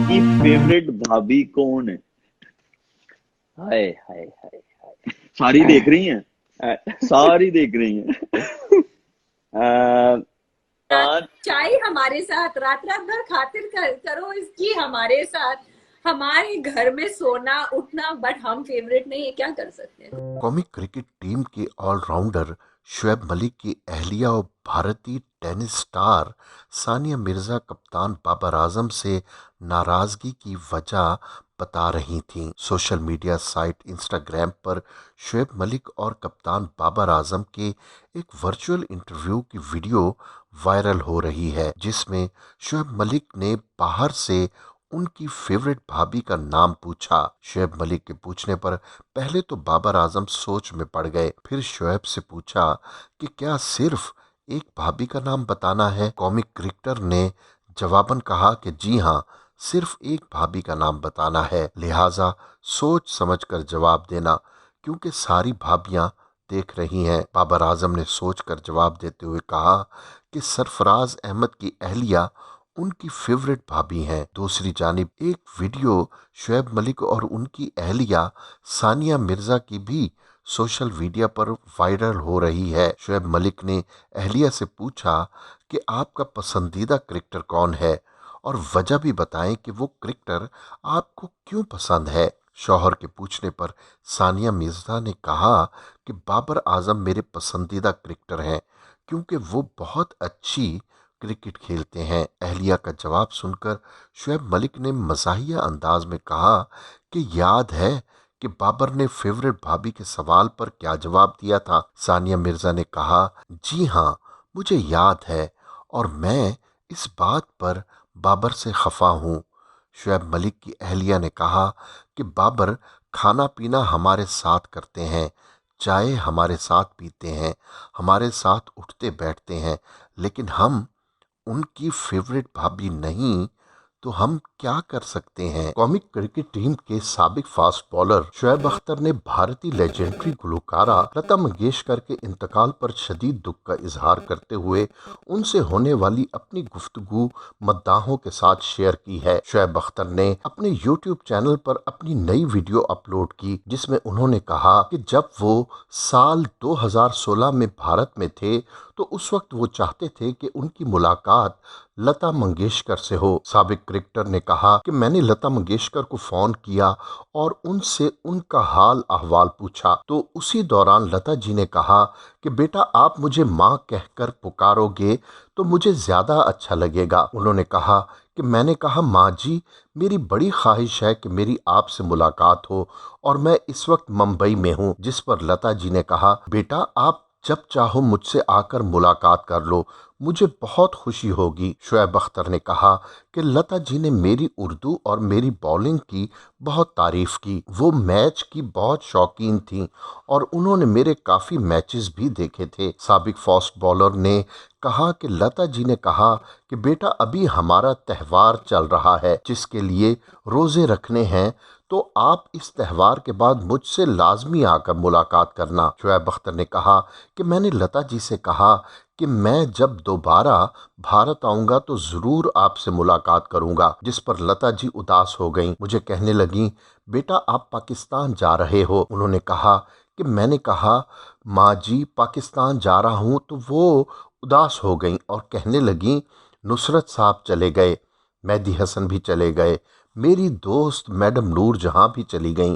की फेवरेट भाभी कौन है? हाय हाय हाय सारी देख रही हैं? हाय। सारी देख रही हैं। अ, रात चाय हमारे साथ, रात रात भर करो इसकी हमारे साथ। हमारे घर में सोना उठना, बट हम फेवरेट नहीं है, क्या कर सकते हैं। कौमी क्रिकेट टीम के ऑलराउंडर शुएब मलिक की अहलिया और भारतीय टेनिस स्टार सानिया मिर्जा कप्तान बाबर आजम से नाराजगी की वजह बता रही थीं। सोशल मीडिया साइट इंस्टाग्राम पर शुएब मलिक और कप्तान बाबर आजम के एक वर्चुअल इंटरव्यू की वीडियो वायरल हो रही है, जिसमें शुएब मलिक ने बाहर से उनकी फेवरेट भाभी का नाम पूछा। शुएब मलिक के पूछने पर पहले तो बाबर आजम सोच में पड़ गए, फिर शुएब से पूछा कि क्या सिर्फ एक भाभी का नाम बताना है। कौमी क्रिकेटर ने जवाबन कहा कि जी हाँ, सिर्फ एक भाभी का नाम बताना है, लिहाजा सोच समझकर जवाब देना क्योंकि सारी भाभियां देख रही हैं। बाबर आजम ने सोचकर जवाब देते हुए कहा कि सरफराज अहमद की अहलिया उनकी फेवरेट भाभी हैं। दूसरी जानिब एक वीडियो शुएब मलिक और उनकी अहलिया सानिया मिर्जा की भी सोशल मीडिया पर वायरल हो रही है। शुएब मलिक ने अहलिया से पूछा कि आपका पसंदीदा क्रिकेटर कौन है और वजह भी बताएं कि वो क्रिकेटर आपको क्यों पसंद है। शौहर के पूछने पर सानिया मिर्जा ने कहा कि बाबर आजम मेरे पसंदीदा क्रिकेटर हैं क्योंकि वो बहुत अच्छी क्रिकेट खेलते हैं। अहलिया का जवाब सुनकर शुएब मलिक ने मज़ाहिया अंदाज में कहा कि याद है कि बाबर ने फेवरेट भाभी के सवाल पर क्या जवाब दिया था। सानिया मिर्जा ने कहा, जी हाँ मुझे याद है और मैं इस बात पर बाबर से खफा हूँ। शुएब मलिक की अहलिया ने कहा कि बाबर खाना पीना हमारे साथ करते हैं, चाय हमारे साथ पीते हैं, हमारे साथ उठते बैठते हैं, लेकिन हम उनकी फेवरेट भाभी नहीं, तो हम क्या कर सकते हैं। कौमी क्रिकेट टीम के साबिक फास्ट बॉलर शुएब अख्तर ने भारतीय लेजेंडरी गुलकारा लता मंगेशकर के इंतकाल पर शदीद दुख का इजहार करते हुए उनसे होने वाली अपनी गुफ्तगू मद्दाहों के साथ शेयर की है। शुएब अख्तर ने अपने यूट्यूब चैनल पर अपनी नई वीडियो अपलोड की, जिसमें उन्होंने कहा कि जब वो साल 2016 में भारत में थे तो उस वक्त वो चाहते थे कि उनकी मुलाकात लता मंगेशकर से हो। साबिक क्रिकेटर ने कहा कि मैंने लता मंगेशकर को फ़ोन किया और उनसे उनका हाल अहवाल पूछा, तो उसी दौरान लता जी ने कहा कि बेटा आप मुझे माँ कहकर पुकारोगे तो मुझे ज़्यादा अच्छा लगेगा। उन्होंने कहा कि मैंने कहा माँ जी, मेरी बड़ी ख्वाहिश है कि मेरी आपसे मुलाकात हो और मैं इस वक्त मुंबई में हूँ। जिस पर लता जी ने कहा, बेटा आप जब चाहो मुझसे आकर मुलाकात कर लो, मुझे बहुत खुशी होगी। शुएब अख्तर ने कहा कि लता जी ने मेरी उर्दू और मेरी बॉलिंग की बहुत तारीफ़ की। वो मैच की बहुत शौकीन थीं और उन्होंने मेरे काफ़ी मैचेस भी देखे थे। साबिक फास्ट बॉलर ने कहा कि लता जी ने कहा कि बेटा अभी हमारा त्यौहार चल रहा है जिसके लिए रोज़े रखने हैं, तो आप इस त्यौहार के बाद मुझसे लाजमी आकर मुलाकात करना। शुएब अख्तर ने कहा कि मैंने लता जी से कहा कि मैं जब दोबारा भारत आऊँगा तो ज़रूर आपसे मुलाकात करूँगा। जिस पर लता जी उदास हो गईं। मुझे कहने लगीं, बेटा आप पाकिस्तान जा रहे हो। उन्होंने कहा कि मैंने कहा माँ जी पाकिस्तान जा रहा हूँ, तो वो उदास हो गईं और कहने लगीं नुसरत साहब चले गए, मेहदी हसन भी चले गए, मेरी दोस्त मैडम नूर जहाँ भी चली गईं।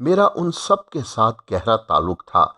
मेरा उन सब के साथ गहरा ताल्लुक़ था,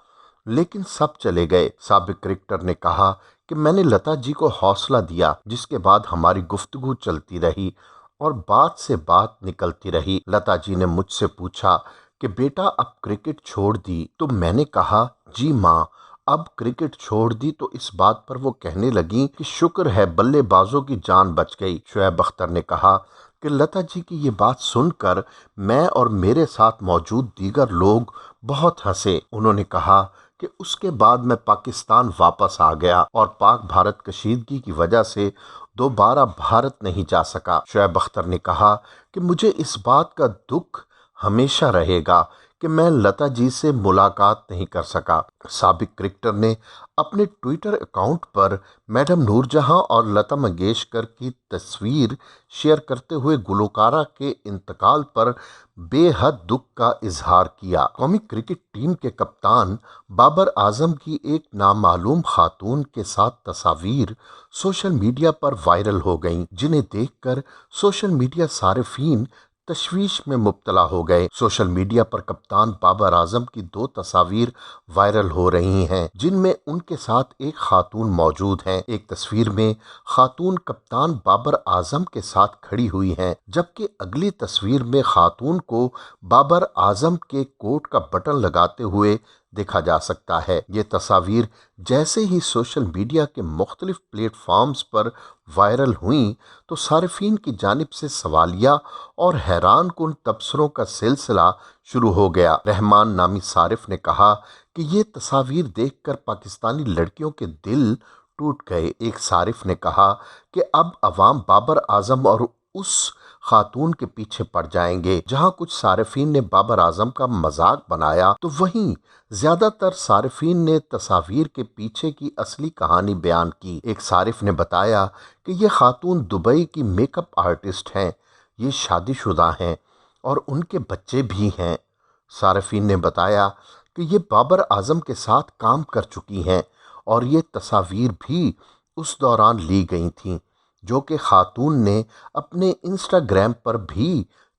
लेकिन सब चले गए। साबिक क्रिकेटर ने कहा कि मैंने लता जी को हौसला दिया, जिसके बाद हमारी गुफ्तगू चलती रही और बात से बात निकलती रही। लता जी ने मुझसे पूछा कि बेटा अब क्रिकेट छोड़ दी, तो मैंने कहा जी माँ अब क्रिकेट छोड़ दी। तो इस बात पर वो कहने लगी कि शुक्र है बल्लेबाजों की जान बच गई। शुएब अख्तर ने कहा कि लता जी की ये बात सुनकर मैं और मेरे साथ मौजूद दीगर लोग बहुत हंसे। उन्होंने कहा कि उसके बाद मैं पाकिस्तान वापस आ गया और पाक भारत कशीदगी की वजह से दोबारा भारत नहीं जा सका। शुएब अख्तर ने कहा कि मुझे इस बात का दुख हमेशा रहेगा کہ میں لتا جی سے ملاقات نہیں کر سکا۔ سابق کرکٹر نے اپنے ٹویٹر اکاؤنٹ پر میڈم نور جہاں اور لتا منگیشکر کی تصویر شیئر کرتے ہوئے گلوکارہ کے انتقال پر بے حد دکھ کا اظہار کیا۔ قومی کرکٹ ٹیم کے کپتان بابر اعظم کی ایک نامعلوم خاتون کے ساتھ تصاویر سوشل میڈیا پر وائرل ہو گئیں، جنہیں دیکھ کر سوشل میڈیا صارفین تشویش میں مبتلا ہو گئے۔ سوشل میڈیا پر کپتان بابر اعظم کی 2 تصاویر وائرل ہو رہی ہیں، جن میں ان کے ساتھ ایک خاتون موجود ہیں۔ ایک تصویر میں خاتون کپتان بابر اعظم کے ساتھ کھڑی ہوئی ہیں، جبکہ اگلی تصویر میں خاتون کو بابر اعظم کے کوٹ کا بٹن لگاتے ہوئے دیکھا جا سکتا ہے۔ یہ تصاویر جیسے ہی سوشل میڈیا کے مختلف پلیٹ فارمز پر وائرل ہوئیں تو صارفین کی جانب سے سوالیہ اور حیران کن تبصروں کا سلسلہ شروع ہو گیا۔ رحمان نامی صارف نے کہا کہ یہ تصاویر دیکھ کر پاکستانی لڑکیوں کے دل ٹوٹ گئے۔ ایک صارف نے کہا کہ اب عوام بابر اعظم اور اس خاتون کے پیچھے پڑ جائیں گے۔ جہاں کچھ صارفین نے بابر اعظم کا مذاق بنایا تو وہیں زیادہ تر صارفین نے تصاویر کے پیچھے کی اصلی کہانی بیان کی۔ ایک صارف نے بتایا کہ یہ خاتون دبئی کی میک اپ آرٹسٹ ہیں، یہ شادی شدہ ہیں اور ان کے بچے بھی ہیں۔ صارفین نے بتایا کہ یہ بابر اعظم کے ساتھ کام کر چکی ہیں اور یہ تصاویر بھی اس دوران لی گئی تھیں، جو کہ خاتون نے اپنے انسٹاگرام پر بھی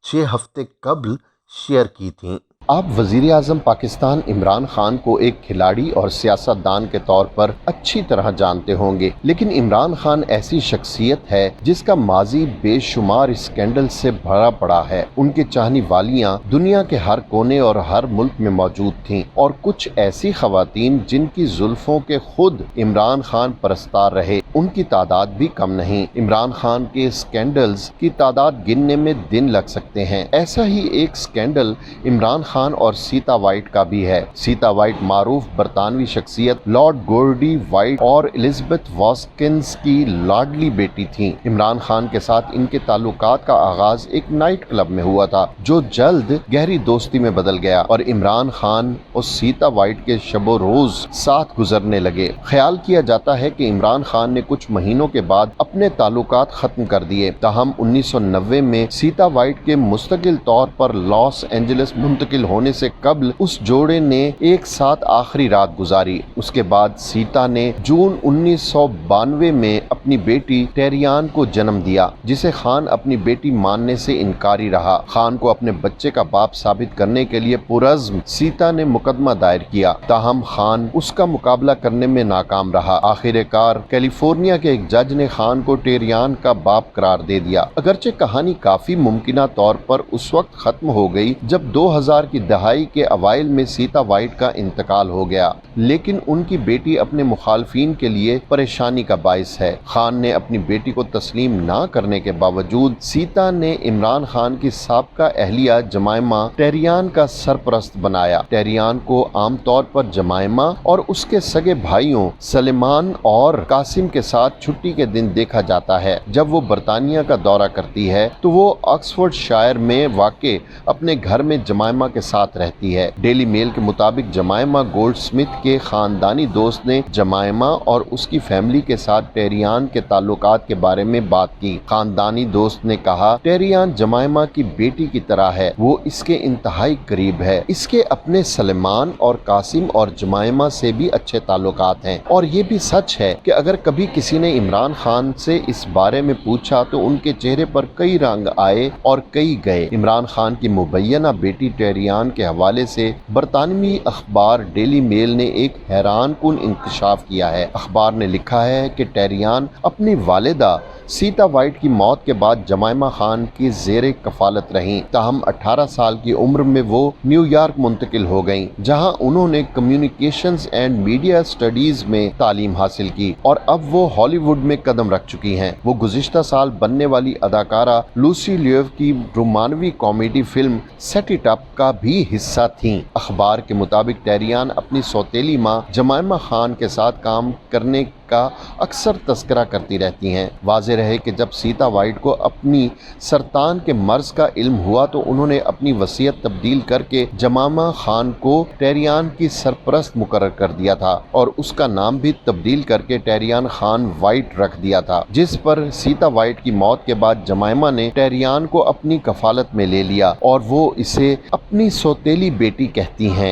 6 ہفتے قبل شیئر کی تھیں۔ آپ وزیر اعظم پاکستان عمران خان کو ایک کھلاڑی اور سیاستدان کے طور پر اچھی طرح جانتے ہوں گے، لیکن عمران خان ایسی شخصیت ہے جس کا ماضی بے شمار اسکینڈل سے بھرا پڑا ہے۔ ان کے چاہنے والیاں دنیا کے ہر کونے اور ہر ملک میں موجود تھیں، اور کچھ ایسی خواتین جن کی زلفوں کے خود عمران خان پرستار رہے، ان کی تعداد بھی کم نہیں۔ عمران خان کے اسکینڈلز کی تعداد گننے میں دن لگ سکتے ہیں۔ ایسا ہی ایک اسکینڈل عمران خان اور سیتا وائٹ کا بھی ہے۔ سیتا وائٹ معروف برطانوی شخصیت لارڈ گورڈی وائٹ اور الزبتھ واسکنز کی لاڈلی بیٹی تھیں۔ عمران خان کے ساتھ ان کے تعلقات کا آغاز ایک نائٹ کلب میں ہوا تھا، جو جلد گہری دوستی میں بدل گیا اور عمران خان اور سیتا وائٹ کے شب و روز ساتھ گزرنے لگے۔ خیال کیا جاتا ہے کہ عمران خان نے کچھ مہینوں کے بعد اپنے تعلقات ختم کر دیے، تاہم 1990 میں سیتا وائٹ کے مستقل طور پر لاس اینجلس منتقل ہونے سے قبل اس جوڑے نے ایک ساتھ آخری رات گزاری۔ اس کے بعد سیتا نے جون 1992 میں اپنی بیٹی ٹیریان کو جنم دیا، جسے خان اپنی بیٹی ماننے سے انکاری رہا۔ خان کو اپنے بچے کا باپ ثابت کرنے کے لیے پرعزم سیتا نے مقدمہ دائر کیا، تاہم خان اس کا مقابلہ کرنے میں ناکام رہا۔ آخر کار کیلیفورنیا کے ایک جج نے خان کو ٹیریان کا باپ قرار دے دیا۔ اگرچہ کہانی کافی ممکنہ طور پر اس وقت ختم ہو گئی جب 2000 کی دہائی کے اوائل میں سیتا وائٹ کا انتقال ہو گیا، لیکن ان کی بیٹی اپنے مخالفین کے لیے پریشانی کا باعث ہے۔ خان نے اپنی بیٹی کو تسلیم نہ کرنے کے باوجود سیتا نے عمران خان کی سابقہ اہلیہ جمائمہ ٹیریان کا سرپرست بنایا۔ ٹیریان کو عام طور پر جمائمہ اور اس کے سگے بھائیوں سلیمان اور قاسم کے ساتھ چھٹی کے دن دیکھا جاتا ہے۔ جب وہ برطانیہ کا دورہ کرتی ہے تو وہ آکسفورڈ شائر میں واقع اپنے گھر میں جمائمہ کے ساتھ رہتی ہے۔ ڈیلی میل کے مطابق جمائمہ گولڈ سمتھ کے خاندانی دوست نے جمائمہ اور اس کی فیملی کے ساتھ ٹیریان کے تعلقات کے بارے میں بات کی۔ خاندانی دوست نے کہا، ٹیریان جمائمہ کی بیٹی کی طرح ہے، وہ اس کے انتہائی قریب ہے۔ اس کے اپنے سلیمان اور قاسم اور جمائمہ سے بھی اچھے تعلقات ہیں، اور یہ بھی سچ ہے کہ اگر کبھی کسی نے عمران خان سے اس بارے میں پوچھا تو ان کے چہرے پر کئی رنگ آئے اور کئی گئے۔ عمران خان کی مبینہ بیٹی ٹیریان کے حوالے سے برطانوی اخبار ڈیلی میل نے ایک حیران کن انکشاف کیا ہے۔ اخبار نے لکھا ہے کہ ٹیریان اپنی والدہ سیتا وائٹ کی موت کے بعد جمائمہ خان کی زیر کفالت رہیں، تاہم 18 سال کی عمر میں وہ نیو یارک منتقل ہو گئیں، جہاں انہوں نے کمیونیکیشنز اینڈ میڈیا اسٹڈیز میں تعلیم حاصل کی، اور اب وہ ہالی ووڈ میں قدم رکھ چکی ہیں۔ وہ گزشتہ سال بننے والی اداکارہ لوسی لیو کی رومانوی comedy film Set It Up کا بھی حصہ تھیں۔ اخبار کے مطابق ٹیریان اپنی سوتیلی ماں جمائمہ خان کے ساتھ کام کرنے का अक्सर तस्करा करती रहती हैं। वाज़ेह रहे कि जब सीता वाइट को अपनी सरतान के मर्ज का इल्म हुआ तो उन्होंने अपनी वसीयत तब्दील करके जमामा खान को टेरियान की सरपरस्त मुकर्रर कर दिया था और उसका नाम भी तब्दील करके टेरियान खान वाइट रख दिया था, जिस पर सीता वाइट की मौत के बाद जमाइमा ने टेरियान को अपनी कफालत में ले लिया और वो इसे अपनी सौतेली बेटी कहती हैं।